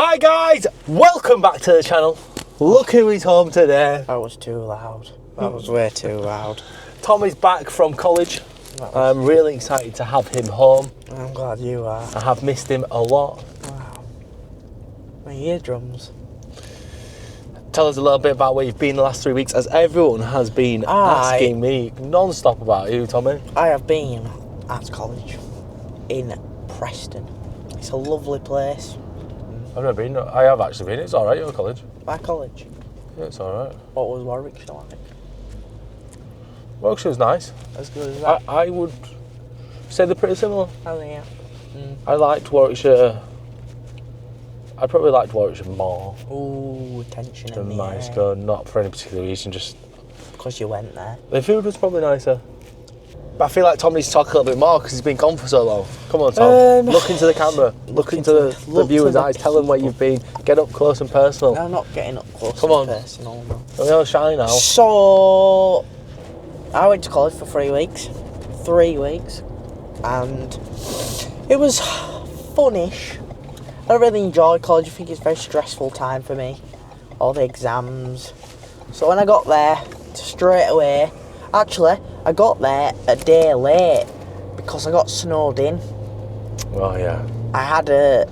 Hi guys, welcome back to the channel. Look who is home today. That was too loud. That was way too loud. Tom is back from college. I'm really excited to have him home. I'm glad you are. I have missed him a lot. Wow. My eardrums. Tell us a little bit about where you've been the last 3 weeks, as everyone has been asking me non-stop about you, Tommy. I have been at college in Preston. It's a lovely place. I've never been. I have actually been. It's alright, your college. My college? Yeah, it's alright. What was Warwickshire like? Warwickshire was nice. As good as that? I would say they're pretty similar. Oh yeah. I liked Warwickshire. I probably liked Warwickshire more Ooh, tension in than the my air. school. Not for any particular reason, just Because you went there. the food was probably nicer. But I feel like Tom needs to talk a little bit more because he's been gone for so long. Come on, Tom. Look into the camera. Look into the viewer's eyes. Tell them where you've been. Get up close and personal. No, I'm not getting up close Come on. and personal. No. We're all shy now. So, I went to college for 3 weeks. 3 weeks. And it was funish. I really enjoy college. I think it's a very stressful time for me. All the exams. So when I got there, straight away, actually, I got there a day late because I got snowed in. Oh, yeah. I had a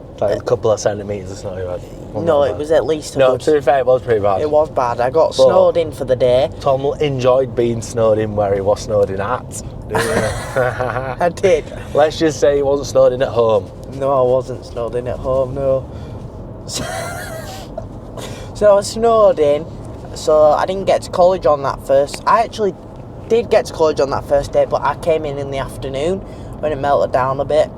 couple of centimetres of snow you had. no, it was at least a No, good. to be fair, it was pretty bad. It was bad. I got snowed in for the day. Tom enjoyed being snowed in where he was snowed in at. Didn't he? I did. Let's just say he wasn't snowed in at home. No, I wasn't snowed in at home, no. So I was snowed in, so I didn't get to college on that first. I actually did get to college on that first day, but I came in the afternoon when it melted down a bit.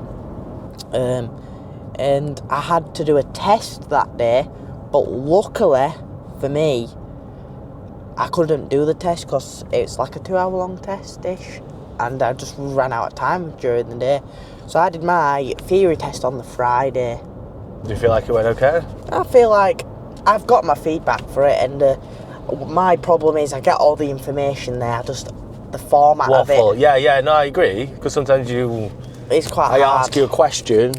And I had to do a test that day, but luckily for me, I couldn't do the test because it's like a 2-hour-long test-ish, and I just ran out of time during the day. So I did my theory test on the Friday. Do you feel like it went okay? I feel like I've got my feedback for it, and my problem is I get all the information there, just the format Waffle. of it. Yeah, no, I agree. Because sometimes It's quite I hard. ask you a question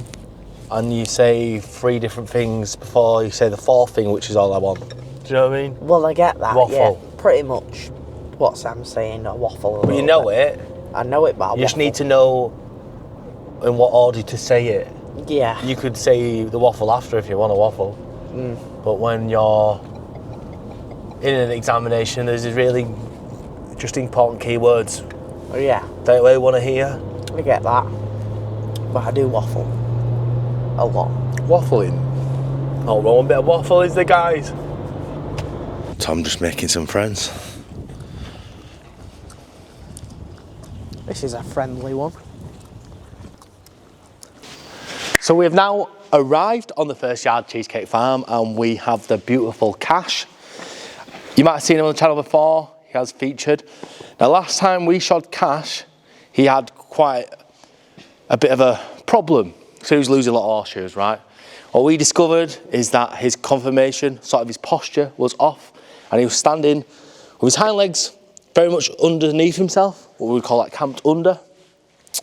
and you say 3 different things before you say the 4th thing, which is all I want. Do you know what I mean? Well, I get that, Waffle. yeah. Pretty much what Sam's saying, a waffle. But you know it. I know it, but I You just need to know in what order to say it. Yeah. You could say the waffle after if you want a waffle. But when you're in an examination, there's really just important keywords Yeah, that they want to hear. I get that. But I do waffle. A lot. Waffling. Oh, one bit of waffle is the guys. Tom just making some friends. This is a friendly one. So we have now arrived on the first yard, Cheesecake Farm, and we have the beautiful Kash. You might have seen him on the channel before. He has featured. Now, last time we shot Kash, he had quite a bit of a problem. So he was losing a lot of horseshoes, right? What we discovered is that his conformation, sort of his posture, was off, and he was standing with his hind legs very much underneath himself, what we would call that camped under.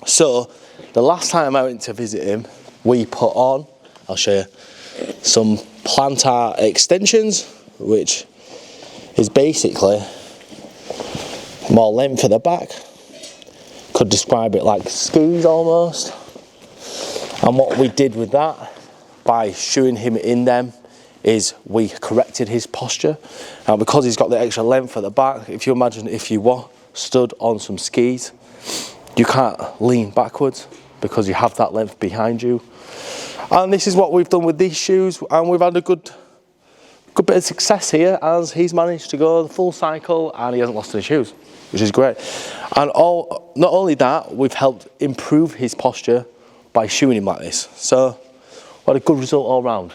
So the last time I went to visit him, we put on, I'll show you, some plantar extensions, which is basically more length at the back. Could describe it like skis almost. And what we did with that, by shoeing him in them, is we corrected his posture. And because he's got the extra length at the back, if you imagine if you were stood on some skis, you can't lean backwards because you have that length behind you. And this is what we've done with these shoes, and we've had a good bit of success here as he's managed to go the full cycle and he hasn't lost any shoes, which is great. And not only that, we've helped improve his posture by shoeing him like this. So what a good result all round.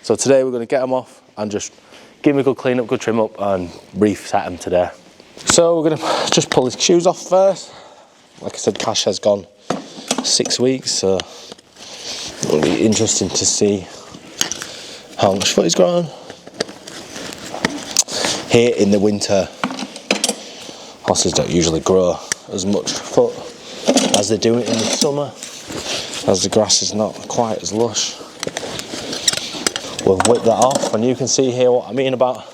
So today we're going to get him off and just give him a good clean up, good trim up, and reset him today. So we're going to just pull his shoes off first. Like I said, Kash has gone 6 weeks, so it'll be interesting to see how much foot he's grown. Here in the winter, horses don't usually grow as much foot as they do it in the summer, as the grass is not quite as lush. we'll whip that off, and you can see here what I mean about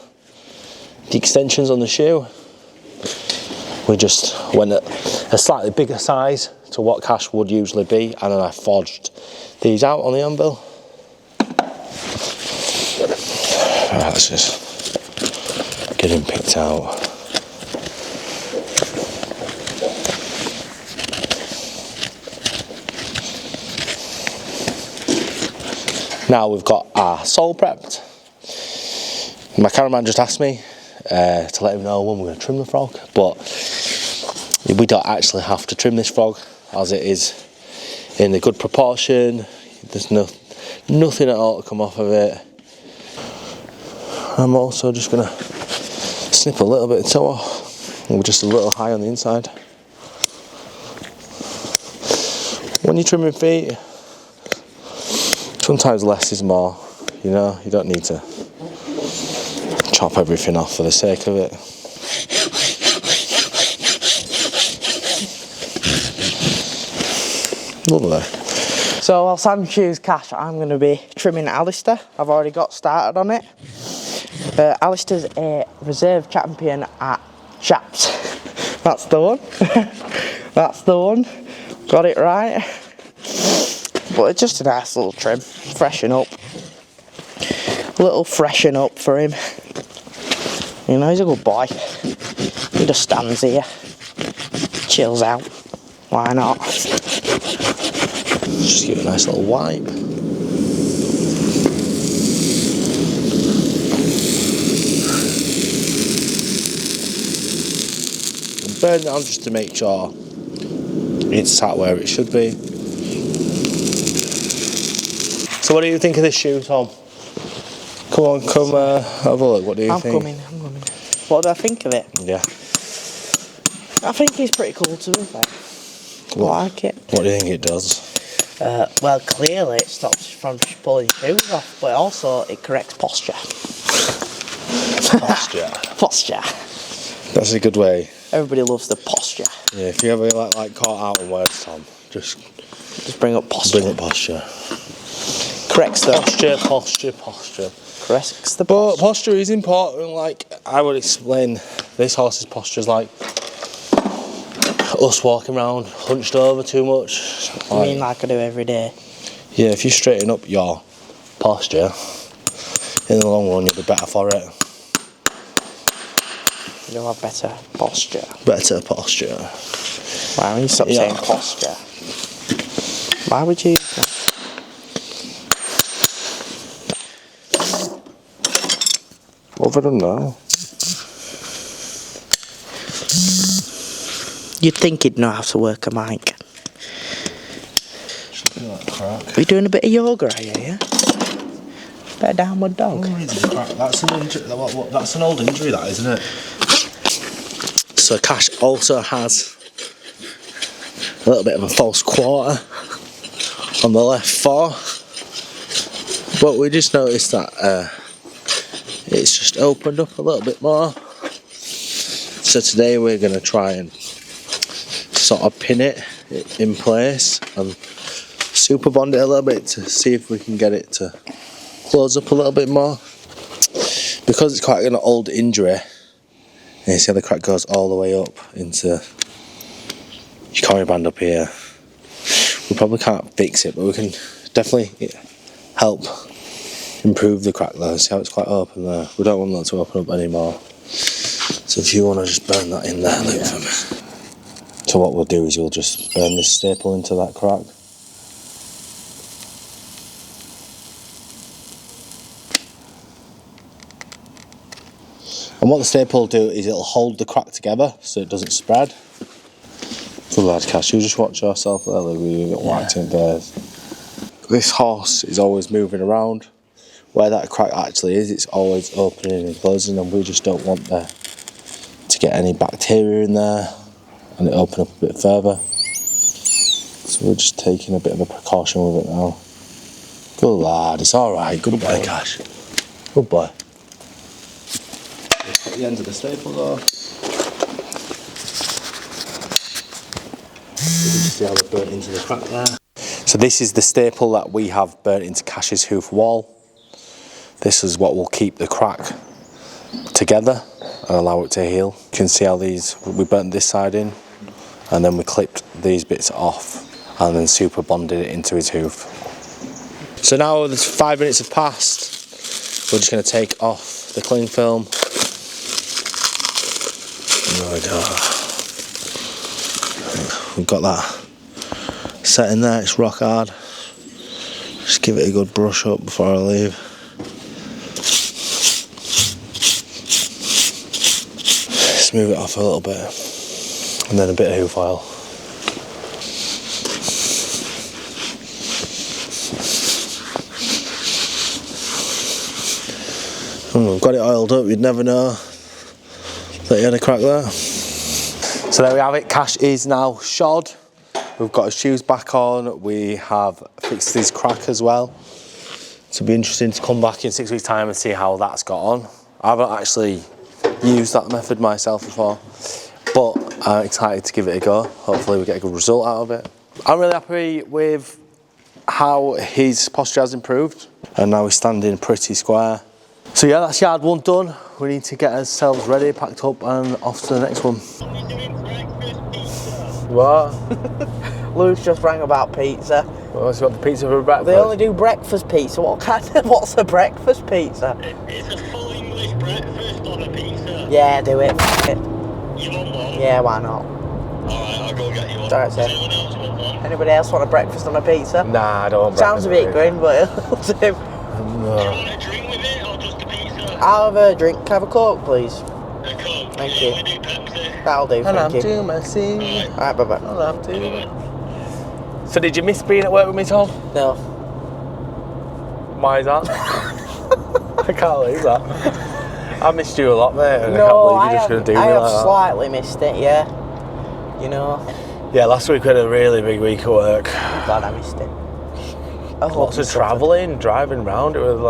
the extensions on the shoe. We just went at a slightly bigger size to what Kash would usually be, and then I forged these out on the anvil. Right, let's just get him picked out. Now we've got our sole prepped. My cameraman just asked me to let him know when we're going to trim the frog, but we don't actually have to trim this frog as it is in a good proportion. There's nothing at all to come off of it. I'm also just going to snip a little bit of toe off. We're just a little high on the inside. When you're trimming feet, sometimes less is more, you know, you don't need to chop everything off for the sake of it. Lovely. So while Sam chooses Kash, I'm going to be trimming Alistair. I've already got started on it. Alistair's a reserve champion at Chaps. That's the one. That's the one. Got it right. But it's just a nice little trim. Freshen up. A little freshen up for him. You know, he's a good boy. He just stands here. Chills out. Why not? Just give it a nice little wipe. And burn it down just to make sure it's sat where it should be. So what do you think of this shoe, Tom? Come on, come have a look. What do you think? I'm coming. What do I think of it? Yeah. I think he's pretty cool to be fair. I like it. What do you think it does? Well, clearly it stops you from pulling shoes off, but also it corrects posture. Posture. Posture. That's a good way. Everybody loves the posture. Yeah, if you ever like caught out on words, Tom, just bring up posture. Bring up posture. Corrects the posture. Corrects the But posture. posture is important. Like I would explain, this horse's posture is like us walking around hunched over too much. I mean, like I do every day. Yeah, if you straighten up your posture, in the long run you'll be better for it. You'll have better posture. Better posture. Why would you stop saying posture? Why would you? What have I done now? You'd think he'd know how to work a mic. Crack. Are you doing a bit of yoga, are you? Yeah? Bit of downward dog. That's an injury. That's an old injury, that isn't it? So Kash also has a little bit of a false quarter on the left fore, but we just noticed that it's just opened up a little bit more. So today we're going to try and sort of pin it in place and super bond it a little bit to see if we can get it to close up a little bit more. Because it's quite an old injury, and you see how the crack goes all the way up into your commie band up here. We probably can't fix it, but we can definitely help improve the crack there. See how it's quite open there? We don't want that to open up anymore. So if you want to just burn that in there, look for me. So what we'll do is we'll just burn this staple into that crack. And what the staple will do is it'll hold the crack together so it doesn't spread. Good lad, Kash, you just watch yourself there, look, you get whacked in bears. This horse is always moving around. Where that crack actually is, it's always opening and closing, and we just don't want there to get any bacteria in there and it open up a bit further. So we're just taking a bit of a precaution with it now. Good lad, it's alright, good boy, Kash. Good boy. Just put the ends of the staples off. You can just see how they're burnt into the crack there. So this is the staple that we have burnt into Kash's hoof wall. This is what will keep the crack together and allow it to heal. You can see how we burnt this side in, and then we clipped these bits off and then super bonded it into his hoof. So now the 5 minutes have passed, we're just going to take off the cling film. There we go. We've got that set in there, it's rock hard. Just give it a good brush up before I leave. Smooth it off a little bit, and then a bit of hoof oil. We've got it oiled up, you'd never know that you had a crack there. So there we have it, Kash is now shod. We've got his shoes back on, we have fixed his crack as well. So it'll be interesting to come back in 6 weeks' time and see how that's got on. I haven't actually used that method myself before, but I'm excited to give it a go. Hopefully we get a good result out of it. I'm really happy with how his posture has improved, and now he's standing pretty square. So yeah, that's yard one done. We need to get ourselves ready, packed up, and off to the next one. What? Lou's just rang about pizza. What's got the pizza for breakfast? They only do breakfast pizza. What's a breakfast pizza? It's a full English breakfast on a pizza. Yeah, do it. You want one? Yeah, why not? Alright, I'll go get you one. Alright, sir. Does anyone else want one? Anybody else want a breakfast on a pizza? Nah, I don't want Sounds a bit grim, but it'll do. Do you want a drink with it or just a pizza? I'll have a drink. Can I have a Coke, please? A Coke. Thank Yeah, you. we do Pepsi. That'll do, thank you. too messy. Alright, bye-bye. I'll have to. So did you miss being at work with me, Tom? No. Why is that? I can't believe that. I missed you a lot, mate, and I can't believe you're just going to do me I like have that. slightly missed it, yeah. You know. Yeah, last week we had a really big week at work. I'm glad I missed it. I hope Lots you of suffered. travelling, driving round. It was a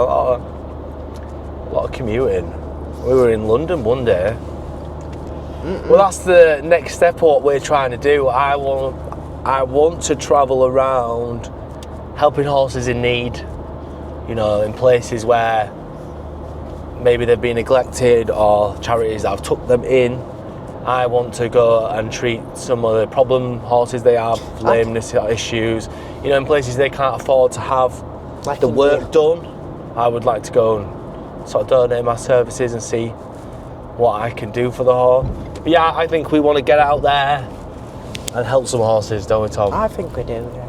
lot of commuting. We were in London one day. Well, that's the next step of what we're trying to do. I want to travel around helping horses in need, you know, in places where maybe they've been neglected or charities that have took them in. I want to go and treat some of the problem horses they have, lameness issues, you know, in places they can't afford to have Like the in work here. done. I would like to go and sort of donate my services and see what I can do for the horse. But yeah, I think we want to get out there and help some horses, don't we, Tom? I think we do, yeah.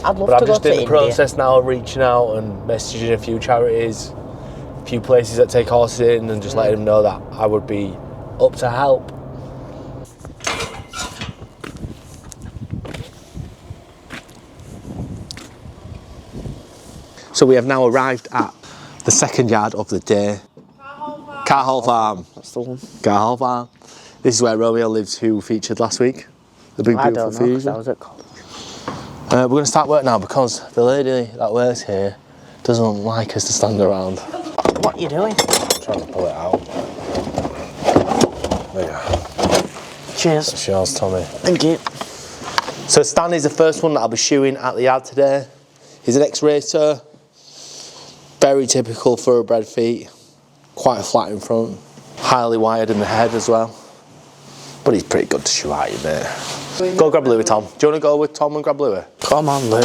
I'd love But I'm to go just to in the India. process now of reaching out and messaging a few charities, a few places that take horses in, and just letting them know that I would be up to help. So we have now arrived at the second yard of the day. Carr Hall Farm. That's the one. Carr Hall Farm. This is where Romeo lives, who featured last week. The big I beautiful don't know, 'cause fusion. I was at college. We're going to start work now because the lady that works here doesn't like us to stand around. What are you doing? I'm trying to pull it out. There you go. Cheers. That's yours, Tommy. Thank you. So Stan is the first one that I'll be shoeing at the yard today. He's an ex-racer. Very typical thoroughbred feet. Quite flat in front. Highly wired in the head as well. But he's pretty good to shoe at you, mate. Go grab Louis, Tom. Do you want to go with Tom and grab Louis? Come on, Lou.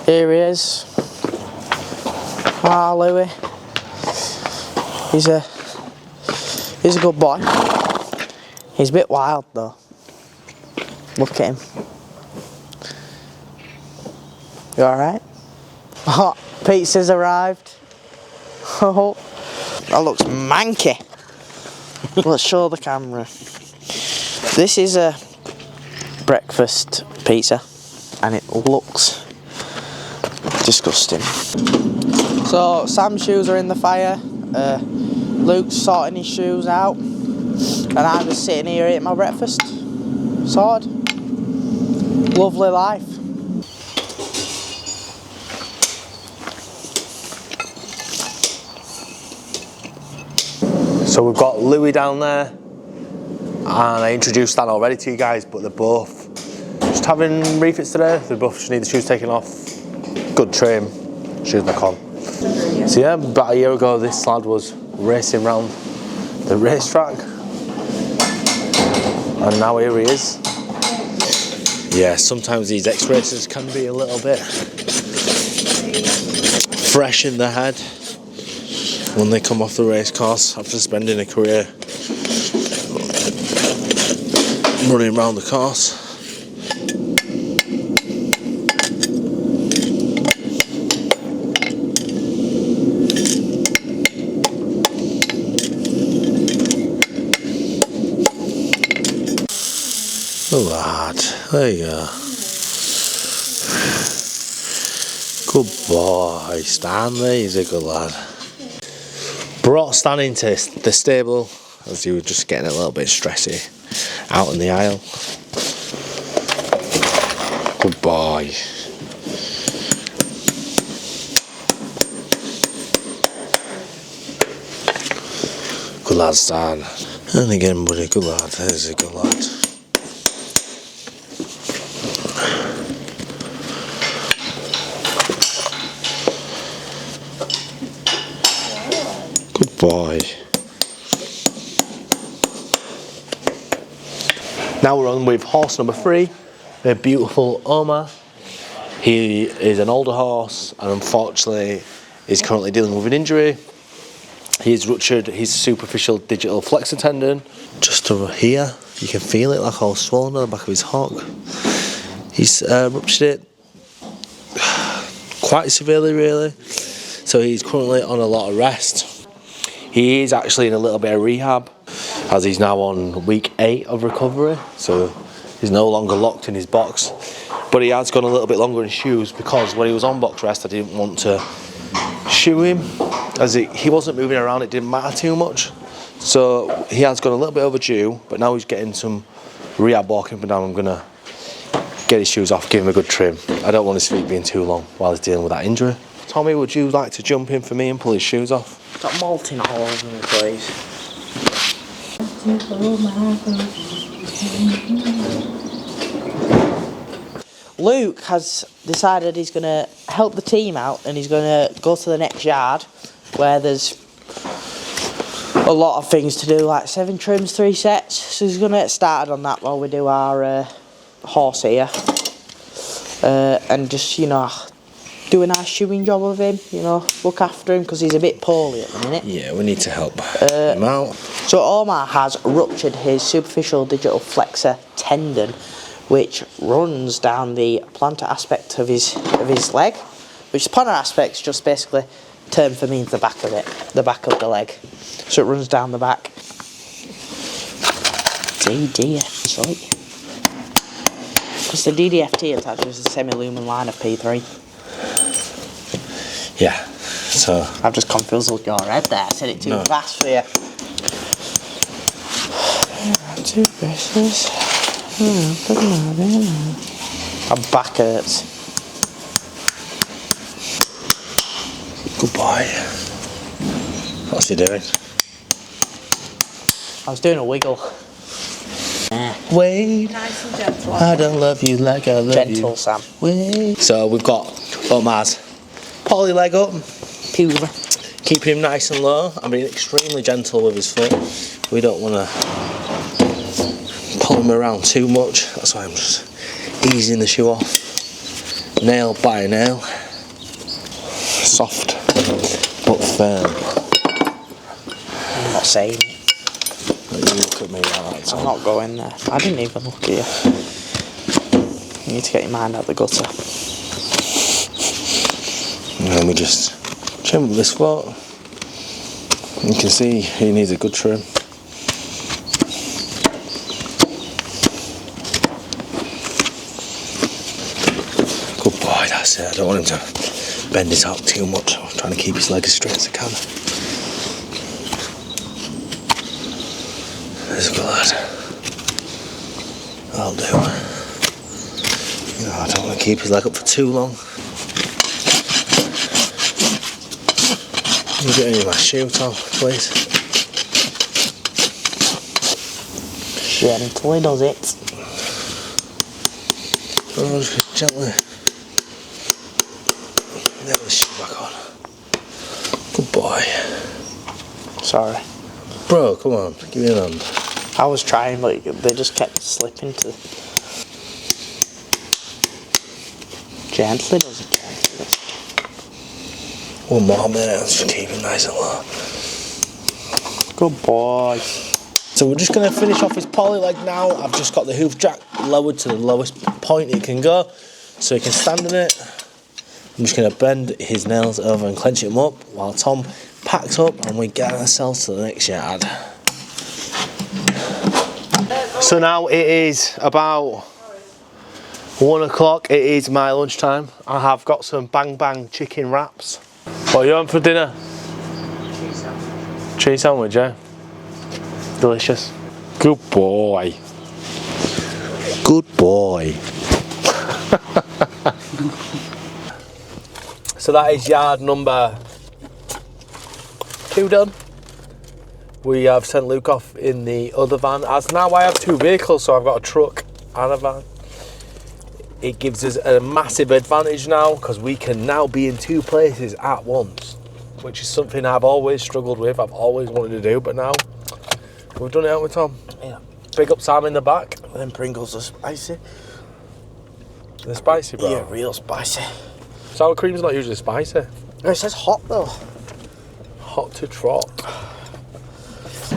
Here he is. Ah, Louis. He's a good boy. He's a bit wild though. Look at him. You alright? Oh, pizza's arrived. Oh, that looks manky. Let's show the camera. This is a breakfast pizza and it looks disgusting. So Sam's shoes are in the fire, Luke's sorting his shoes out, and I'm just sitting here eating my breakfast. Sorted. Lovely life. So we've got Louis down there, and I introduced Stan already to you guys, but they're both just having refits today. They both just need the shoes taken off. Good trim, shoes back on. So yeah, about a year ago this lad was racing around the racetrack, and now here he is. Yeah, sometimes these ex-racers can be a little bit fresh in the head when they come off the race course after spending a career running around the course. Good lad, there you go. Good boy, Stanley, he's a good lad. Brought Stan into the stable as he was just getting a little bit stressy out in the aisle. Good boy. Good lad, Stan. And again, buddy, good lad, there's a good lad. Good boy. Now we're on with horse number 3, the beautiful Omar. He is an older horse and unfortunately is currently dealing with an injury. He's ruptured his superficial digital flexor tendon just over here. You can feel it like all swollen on the back of his hock. He's ruptured it quite severely really, so he's currently on a lot of rest. He is actually in a little bit of rehab as he's now on week 8 of recovery, so he's no longer locked in his box, but he has gone a little bit longer in shoes because when he was on box rest I didn't want to shoe him as he wasn't moving around, it didn't matter too much, so he has gone a little bit overdue, but now he's getting some rehab walking up and down. I'm going to get his shoes off, give him a good trim. I don't want his feet being too long while he's dealing with that injury. Tommy, would you like to jump in for me and pull his shoes off? Got molting all over the place. Luke has decided he's going to help the team out and he's going to go to the next yard where there's a lot of things to do, like 7 trims, 3 sets. So he's going to get started on that while we do our horse here. And just, you know, do a nice shoeing job of him, you know, look after him because he's a bit poorly at the minute. Yeah, we need to help him out. So Omar has ruptured his superficial digital flexor tendon, which runs down the plantar aspect of his leg, which the plantar aspect's just basically term for means the back of it, the back of the leg. So it runs down the back. DDFT. Because the DDFT attaches a semi-lumen line of P3. Yeah, so I've just confused your head there. I said it too fast for you. 2 braces. My back hurts. good boy. What's he doing? I was doing a wiggle. Wait, Nice and gentle. I don't love you like I love you. Gentle, Sam. Wait. So we've got Omar's poly leg up. Puma. Keeping him nice and low. I'm being extremely gentle with his foot. We don't want to pull him around too much. That's why I'm just easing the shoe off. Nail by nail. Soft but firm. I'm not saying it. You look at me like that. I'm not going there. I didn't even look at you. You need to get your mind out the gutter. And then we just trim this foot. You can see he needs a good trim. Good boy, that's it. I don't want him to bend his out too much. I'm trying to keep his leg as straight as I can. There's a good lad. That'll do. No, I don't want to keep his leg up for too long. Can you get any of my shoe, Tom, please? Gently does it. Oh, just gently nail the shoe back on. boy. Sorry. Bro, come on, give me a hand. I was trying, but they just kept slipping to. Gently, does it? Gently. One more minute, let's just keep it nice and low. Good boy. So we're just going to finish off his poly leg now. I've just got the hoof jack lowered to the lowest point it can go, so he can stand on it. I'm just going to bend his nails over and clench him up while Tom packs up and we get ourselves to the next yard. So now it is about 1 o'clock. It is my lunchtime. I have got some bang bang chicken wraps. What are you on for dinner? Cheese sandwich, yeah? Delicious. Good boy. Good boy. So that is yard number 2 done. We have sent Luke off in the other van. As now I have 2 vehicles, so I've got a truck and a van. It gives us a massive advantage now because we can now be in 2 places at once, which is something I've always struggled with. I've always wanted to do, but now we've done it out with Tom. Yeah. Big up Sam in the back. And then Pringles are spicy. They're spicy, bro. Yeah, real spicy. Sour cream's not usually spicy. It says hot though. Hot to trot.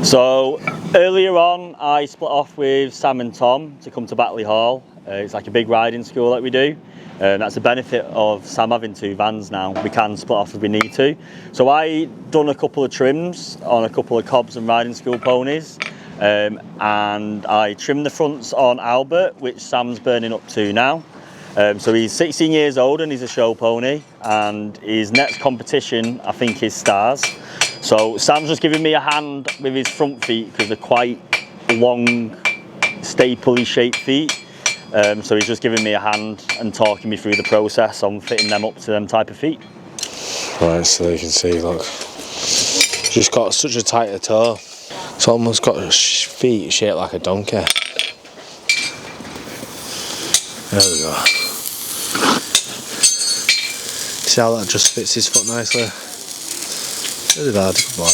So earlier on I split off with Sam and Tom to come to Bley Hall. It's like a big riding school that we do. That's the benefit of Sam having 2 vans now. We can split off if we need to. So I done a couple of trims on a couple of cobs and riding school ponies. And I trimmed the fronts on Albert, which Sam's burning up to now. So he's 16 years old and he's a show pony, and his next competition I think is Stars. So Sam's just giving me a hand with his front feet because they're quite long, stapley shaped feet. So he's just giving me a hand and talking me through the process on fitting them up to them type of feet. Right, so you can see, look, just got such a tighter toe. It's almost got feet shaped like a donkey. There we go. See how that just fits his foot nicely? Really bad, good boy.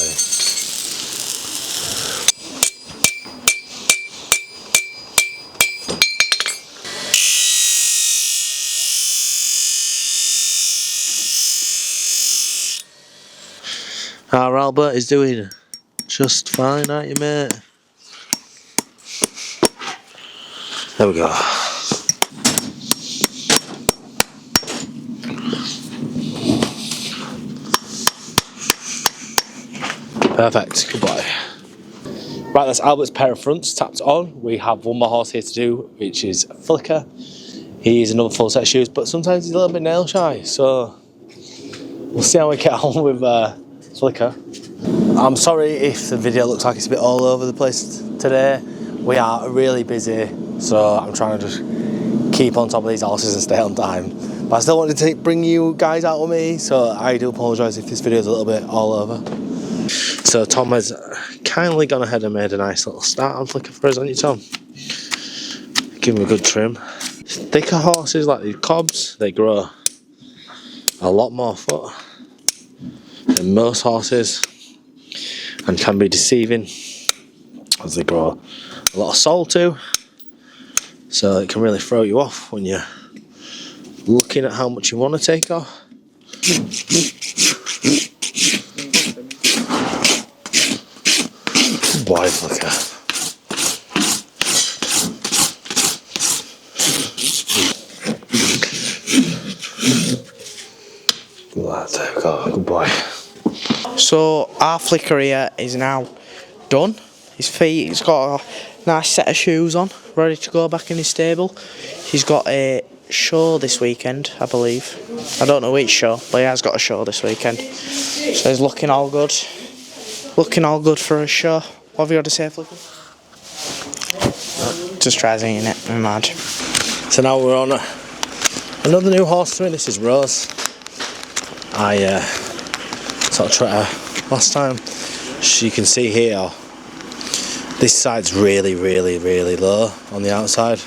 Our Albert is doing just fine, aren't you, mate? There we go. Perfect, good boy. Right, that's Albert's pair of fronts tapped on. We have one more horse here to do, which is Flicker. He's another full set of shoes, but sometimes he's a little bit nail shy, so we'll see how we get on with Flicker. I'm sorry if the video looks like it's a bit all over the place today. We are really busy, so I'm trying to just keep on top of these horses and stay on time. But I still wanted to bring you guys out with me, so I do apologise if this video is a little bit all over. So Tom has kindly gone ahead and made a nice little start on Flicker for us, haven't you, Tom? Give him a good trim. Thicker horses like these cobs, they grow a lot more foot than most horses and can be deceiving as they grow a lot of sole too, so it can really throw you off when you're looking at how much you want to take off. Boy, look at good lad, there we go, good boy. So our Flicker here is now done. His feet, he's got a nice set of shoes on, ready to go back in his stable. He's got a show this weekend, I believe. I don't know which show, but he has got a show this weekend. So he's looking all good. Looking all good for a show. What have you got to say, Flicker? Just try singing it, I'm mad. So now we're on another new horse to me. This is Rose. I sort of tried her last time. As you can see here, this side's really low on the outside.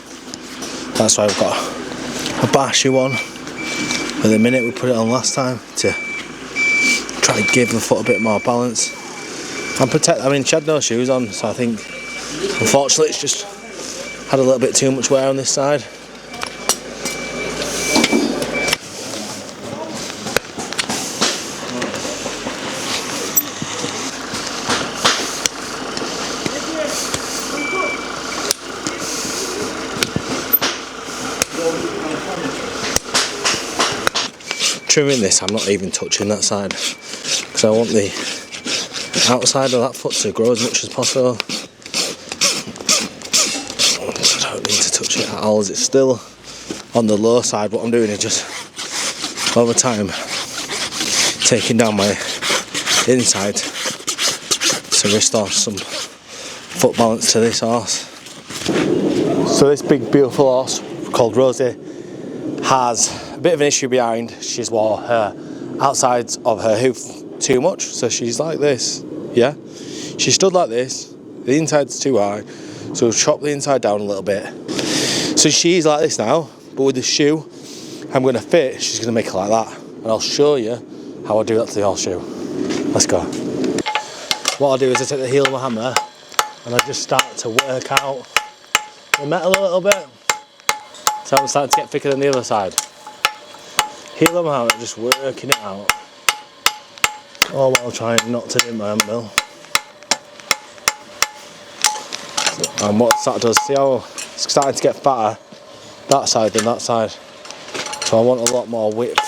That's why we've got a bashy one. At the minute we put it on last time to try to give the foot a bit more balance and protect. I mean, she had no shoes on, so I think unfortunately it's just had a little bit too much wear on this side. Trimming this, I'm not even touching that side because I want the outside of that foot to grow as much as possible. I don't need to touch it at all as it's still on the low side. What I'm doing is just over time taking down my inside to restore some foot balance to this horse. So this big beautiful horse called Rosie has a bit of an issue behind. She's wore her outsides of her hoof too much, so she's like this, yeah? She stood like this, the inside's too high, so we'll chop the inside down a little bit. So she's like this now, but with the shoe I'm going to fit, she's going to make it like that. And I'll show you how I do that to the horseshoe. Let's go. What I'll do is I take the heel of my hammer and I just start to work out the metal a little bit. So I'm starting to get thicker than the other side. Heel of my hammer, just working it out. All while trying not to do my handmill. And what that does, see how it's starting to get fatter that side than that side. So I want a lot more width.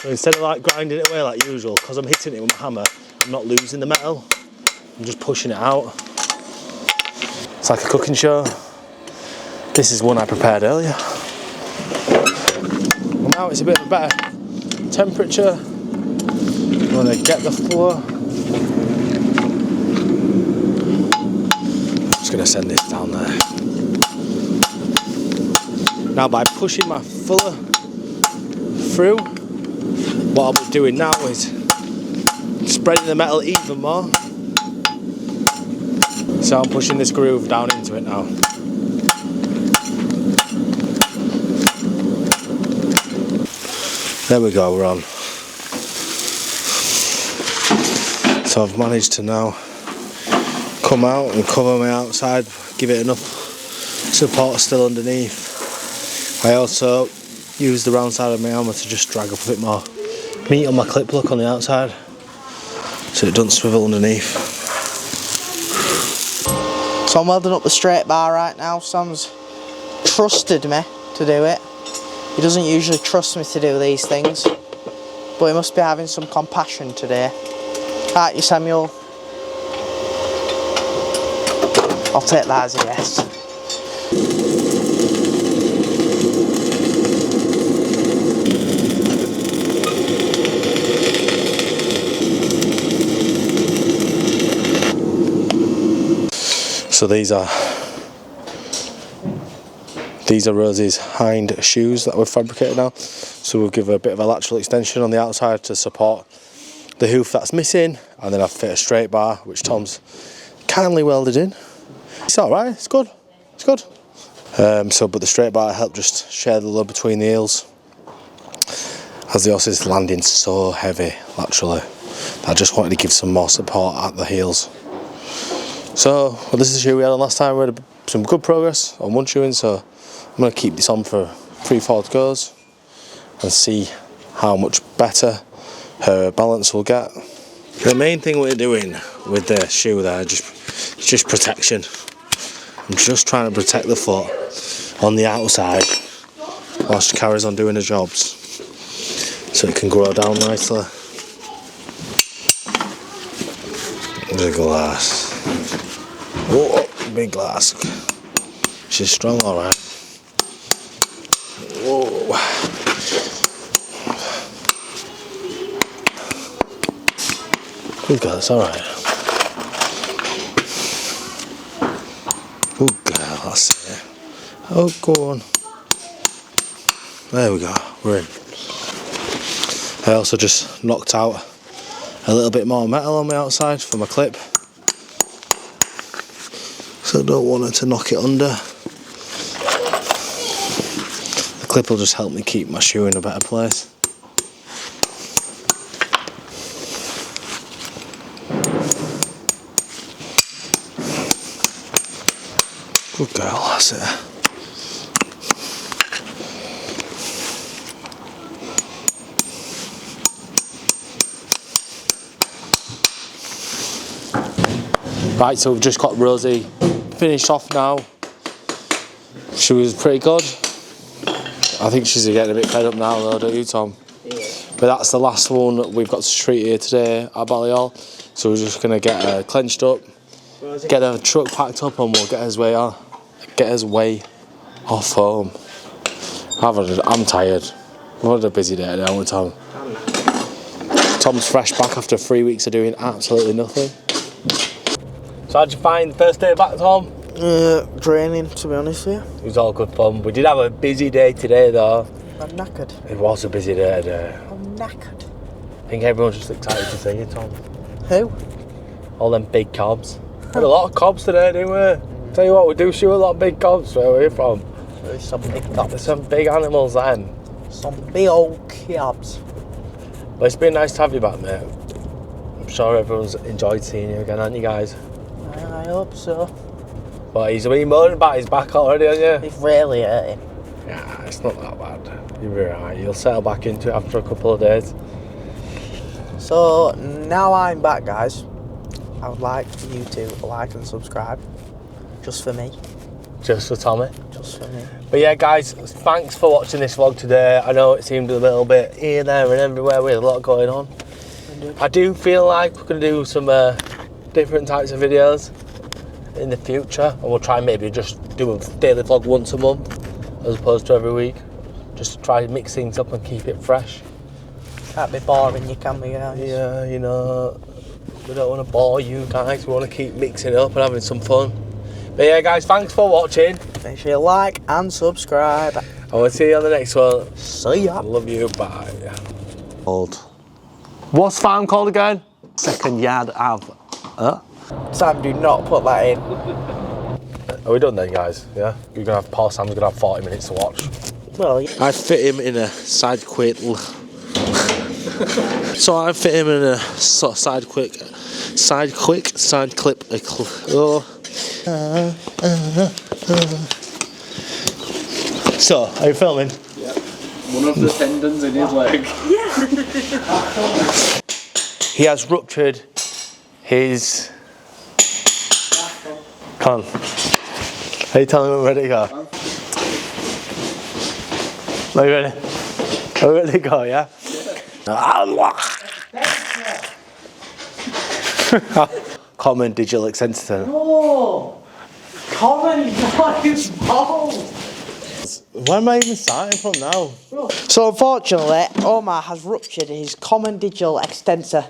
So instead of like grinding it away like usual, because I'm hitting it with my hammer, I'm not losing the metal. I'm just pushing it out. It's like a cooking show. This is one I prepared earlier. Well, now it's a bit of a better temperature. I'm going to get the floor. I'm just going to send this down there. Now by pushing my fuller through, what I'll be doing now is spreading the metal even more. So I'm pushing this groove down into it now. There we go, we're on. So I've managed to now come out and cover my outside, give it enough support still underneath. I also use the round side of my hammer to just drag up a bit more meat on my clip block on the outside so it doesn't swivel underneath. So I'm welding up the straight bar right now. Sam's trusted me to do it. He doesn't usually trust me to do these things, but he must be having some compassion today. Aren't you, Samuel? I'll take that as a yes. So these are Rosie's hind shoes that we've fabricated now. So we'll give her a bit of a lateral extension on the outside to support the hoof that's missing, and then I've fit a straight bar which Tom's kindly welded in. It's alright, it's good, it's good. But the straight bar helped just share the load between the heels, as the horse is landing so heavy laterally. I just wanted to give some more support at the heels. So, well, this is the shoe we had on last time. We had some good progress on one shoeing, so I'm going to keep this on for 3-4 goes and see how much better her balance will get. The main thing we're doing with the shoe there is just protection. I'm just trying to protect the foot on the outside whilst she carries on doing her jobs so it can grow down nicely. The glass. Oh, big glass. She's strong, alright. Whoa. Good girl, it's alright. Good girl, that's it. Oh, go on. There we go, we're in. I also just knocked out a little bit more metal on my outside for my clip. So I don't want her to knock it under. The clip will just help me keep my shoe in a better place. Good girl, that's it. Right, so we've just got Rosie finished off now. She was pretty good. I think she's getting a bit fed up now though, don't you, Tom? Yeah. But that's the last one that we've got to treat here today at Bley Hall. So we're just going to get her clenched up, get her truck packed up, and we'll get us way off home. I'm tired. We've had a busy day today, haven't we, Tom? Tom's fresh back after 3 weeks of doing absolutely nothing. So how'd you find the first day back, Tom? Draining, to be honest with you. It was all good fun. We did have a busy day today though. I'm knackered. It was a busy day today. I'm knackered. I think everyone's just excited to see you, Tom. Who? All them big cobs. We had a lot of cobs today, didn't we? Tell you what, we do shoot a lot of big cobs. Where are we from? There's some big cobs. There's some big animals then. Some big old cobs. Well, it's been nice to have you back, mate. I'm sure everyone's enjoyed seeing you again, haven't you guys? I hope so. Well, he's been moaning about his back already, hasn't you? It's really hurting. Yeah, it's not that bad. You'll be alright. You'll settle back into it after a couple of days. So now I'm back, guys. I would like for you to like and subscribe. Just for me. Just for Tommy. Just for me. But yeah, guys, thanks for watching this vlog today. I know it seemed a little bit here, there and everywhere with a lot going on. I do feel like we're going to do some different types of videos in the future, and we'll try and maybe just do a daily vlog once a month as opposed to every week. Just to try and mix things up and keep it fresh. Can't be boring, you can be, guys. Yeah, you know, we don't want to bore you guys. We want to keep mixing it up and having some fun. But yeah, guys, thanks for watching. Make sure you like and subscribe. I will see you on the next one. See ya. I love you. Bye. What's farm called again? Second yard of. Sam, do not put that in. Are we done then, guys? Yeah? You're gonna have Paul Sam's gonna have 40 minutes to watch. Well, yeah. I fit him in a side quick. So I fit him in a side clip. So, are you filming? Yeah. One of the tendons in his leg. He has ruptured his. Come on. Are you telling me we're ready to go? Are you ready? Are we ready to go, yeah? Common digital extensor. Oh! Common, what is wrong? Where am I even starting from now? So unfortunately, Omar has ruptured his common digital extensor.